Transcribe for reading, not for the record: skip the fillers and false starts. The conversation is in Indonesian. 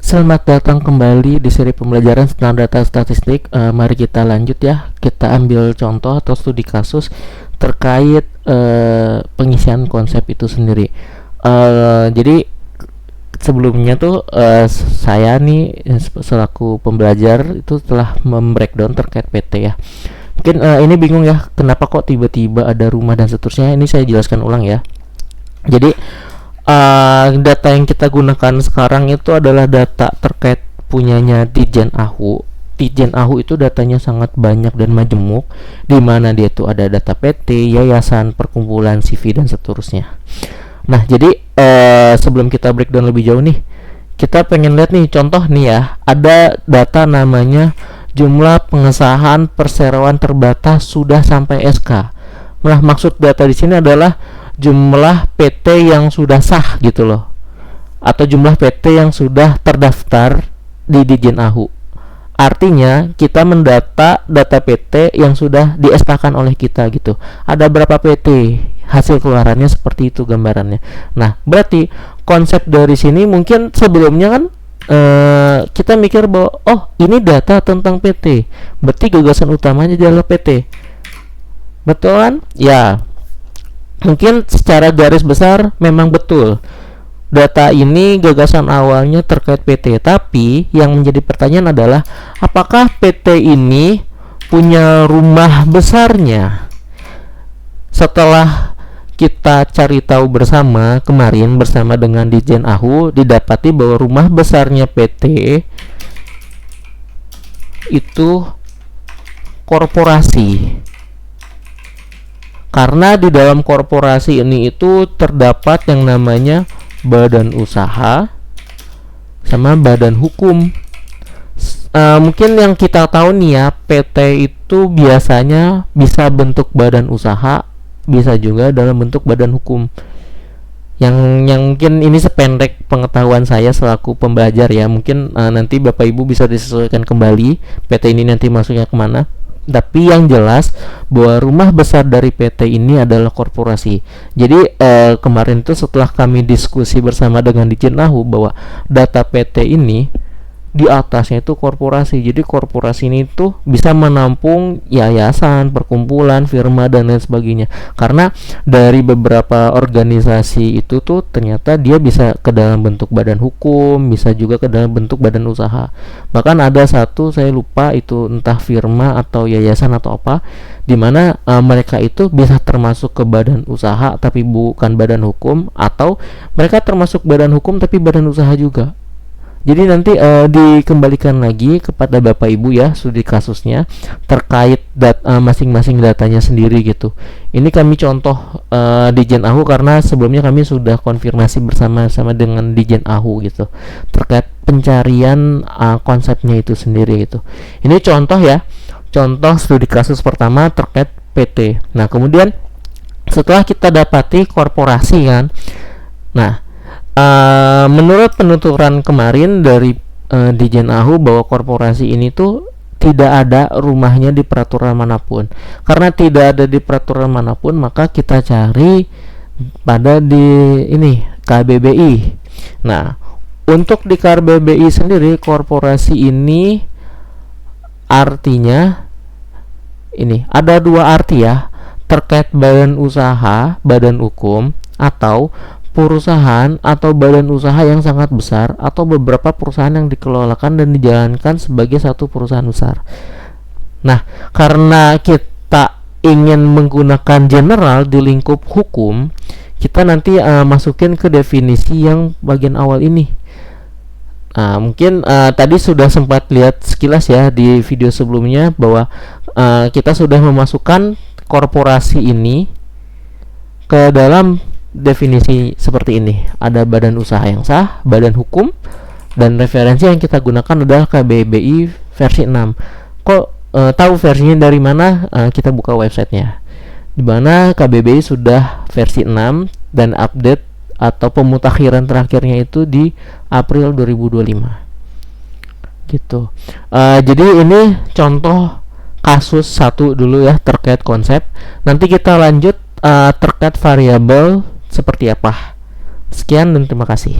Selamat datang kembali di seri pembelajaran tentang data statistik. Mari kita lanjut ya. Kita ambil contoh atau studi kasus terkait pengisian konsep itu sendiri. Jadi sebelumnya tuh saya nih selaku pembelajar itu telah membreakdown terkait PT ya. Mungkin ini bingung ya, kenapa kok tiba-tiba ada rumah dan seterusnya. Ini saya jelaskan ulang ya. Jadi data yang kita gunakan sekarang itu adalah data terkait punyanya Ditjen AHU. Ditjen AHU itu datanya sangat banyak dan majemuk, di mana dia itu ada data PT, yayasan, perkumpulan, CV dan seterusnya. Nah, jadi sebelum kita breakdown lebih jauh nih, kita pengen lihat nih contoh nih ya. Ada data namanya jumlah pengesahan perseroan terbatas sudah sampai SK. Nah, maksud data di sini adalah jumlah PT yang sudah sah gitu loh, atau jumlah PT yang sudah terdaftar di Ditjen AHU. Artinya kita mendata data PT yang sudah di SK-kan oleh kita gitu. Ada berapa PT, hasil keluarannya seperti itu gambarannya. Nah, berarti konsep dari sini mungkin sebelumnya kan kita mikir bahwa oh ini data tentang PT, berarti gagasan utamanya adalah PT. Betul kan? Ya, mungkin secara garis besar memang betul data ini gagasan awalnya terkait PT, tapi yang menjadi pertanyaan adalah apakah PT ini punya rumah besarnya? Setelah kita cari tahu bersama kemarin bersama dengan Ditjen AHU, didapati bahwa rumah besarnya PT itu korporasi. Karena di dalam korporasi ini itu terdapat yang namanya badan usaha sama badan hukum. Mungkin yang kita tahu nih ya, PT itu biasanya bisa bentuk badan usaha, bisa juga dalam bentuk badan hukum. Yang mungkin ini sependek pengetahuan saya selaku pembelajar ya. Mungkin nanti Bapak Ibu bisa disesuaikan kembali PT ini nanti masuknya kemana. Tapi yang jelas bahwa rumah besar dari PT ini adalah korporasi. Jadi kemarin itu setelah kami diskusi bersama dengan Ditjen AHU bahwa data PT ini di atasnya itu korporasi. Jadi korporasi ini tuh bisa menampung yayasan, perkumpulan, firma dan lain sebagainya. Karena dari beberapa organisasi itu tuh ternyata dia bisa ke dalam bentuk badan hukum, bisa juga ke dalam bentuk badan usaha. Bahkan ada satu saya lupa itu entah firma atau yayasan atau apa, dimana mereka itu bisa termasuk ke badan usaha tapi bukan badan hukum, atau mereka termasuk badan hukum tapi badan usaha juga. Jadi nanti dikembalikan lagi kepada Bapak Ibu ya studi kasusnya terkait masing-masing datanya sendiri gitu. Ini kami contoh Ditjen AHU karena sebelumnya kami sudah konfirmasi bersama-sama dengan Ditjen AHU gitu terkait pencarian konsepnya itu sendiri gitu. Ini contoh ya, contoh studi kasus pertama terkait PT. Nah, kemudian setelah kita dapati korporasi kan, nah menurut penuturan kemarin dari Ditjen AHU bahwa korporasi ini tuh tidak ada rumahnya di peraturan manapun. Karena tidak ada di peraturan manapun, maka kita cari pada di ini KBBI. Nah, untuk di KBBI sendiri korporasi ini artinya ini ada dua arti ya, terkait badan usaha, badan hukum, atau perusahaan atau badan usaha yang sangat besar, atau beberapa perusahaan yang dikelolakan dan dijalankan sebagai satu perusahaan besar. Nah, karena kita ingin menggunakan general di lingkup hukum, kita nanti masukin ke definisi yang bagian awal ini. Mungkin tadi sudah sempat lihat sekilas ya di video sebelumnya bahwa kita sudah memasukkan korporasi ini ke dalam definisi seperti ini. Ada badan usaha yang sah, badan hukum, dan referensi yang kita gunakan adalah KBBI versi 6. Kok tahu versinya dari mana? Kita buka websitenya, di mana KBBI sudah versi 6 dan update atau pemutakhiran terakhirnya itu di April 2025 gitu. Jadi ini contoh kasus satu dulu ya terkait konsep. Nanti kita lanjut terkait variabel seperti apa. Sekian dan terima kasih.